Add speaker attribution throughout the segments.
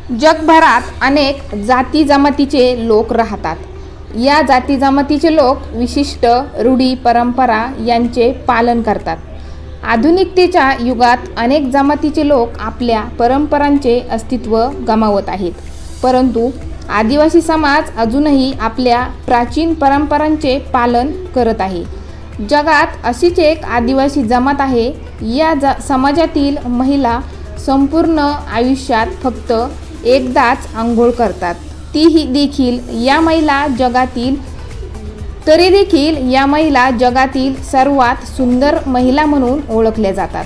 Speaker 1: जगभरात अनेक जाती जमातीचे लोक राहतात। या जाती जमातीचे लोक विशिष्ट रूढी परंपरा यांचे पालन करतात। आधुनिकतेच्या युगात अनेक जमातीचे लोक आपल्या परंपरांचे अस्तित्व गमावत आहेत, परंतु आदिवासी समाज अजूनही आपल्या प्राचीन परंपरांचे पालन करत आहे। जगात अशीच एक आदिवासी जमात आहे। या समाजातील महिला संपूर्ण आयुष्यात फक्त एकदाच अंघोळ करतात। तरी देखील या महिला जगातील सर्वात सुंदर महिला म्हणून ओळखल्या जातात।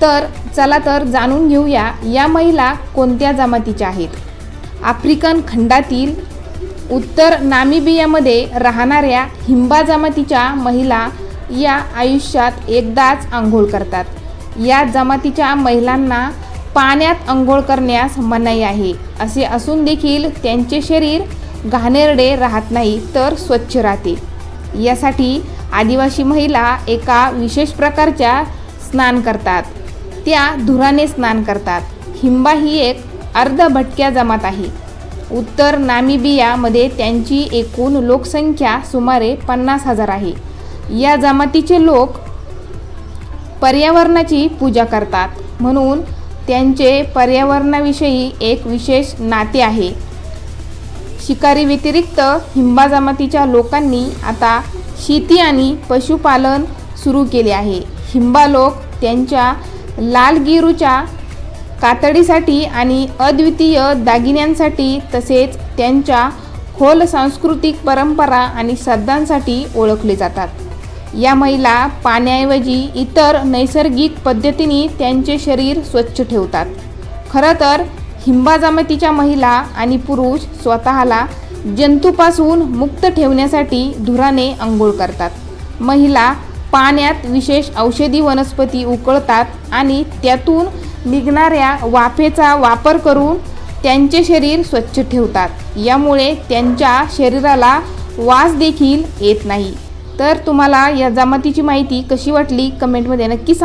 Speaker 1: तर चला जाणून घेऊया या महिला कोणत्या जमातीच्या आहेत। आफ्रिकन खंडातील उत्तर नामिबियामध्ये राहणाऱ्या हिंबा जमातीच्या महिला या आयुष्यात एकदाच अंघोळ करतात। या जमातीच्या महिलांना पाण्यात अंघोळ करण्यास मनाई आहे। असे असून देखील त्यांचे शरीर घाणेरडे राहत नाही, तर स्वच्छ राहते। यासाठी आदिवासी महिला एका विशेष प्रकारच्या स्नान करतात, त्या धुराने स्नान करतात। हिंबा ही एक अर्धभटक्या जमात आहे। उत्तर नामिबियामध्ये त्यांची एकूण लोकसंख्या सुमारे 50,000 आहे। या जमातीचे लोक पर्यावरणाची पूजा करतात, म्हणून त्यांचे पर्यावरणाविषयी एक विशेष नाते आहे। शिकारी व्यतिरिक्त हिंबा जमातीच्या लोकांनी आता शेती आणि पशुपालन सुरू केले आहे। हिंबा लोक त्यांच्या लाल गेरूच्या कातडीसाठी आणि अद्वितीय दागिन्यांसाठी, तसेच त्यांच्या खोल सांस्कृतिक परंपरा आणि श्रद्धांसाठी ओळखले जातात। या महिला पाण्याऐवजी इतर नैसर्गिक पद्धतीने त्यांचे शरीर स्वच्छ ठेवतात। खरं तर हिंबा जमातीच्या महिला आणि पुरुष स्वतःला जंतूपासून मुक्त ठेवण्यासाठी धुराने अंघोळ करतात। महिला पाण्यात विशेष औषधी वनस्पती उकळतात आणि त्यातून निघणाऱ्या वाफेचा वापर करून त्यांचे शरीर स्वच्छ ठेवतात। यामुळे त्यांच्या शरीराला वास देखील येत नाही। तर तुम्हाला या जमातीची माहिती कशी वाटली कमेंटमध्ये नक्की सांगा।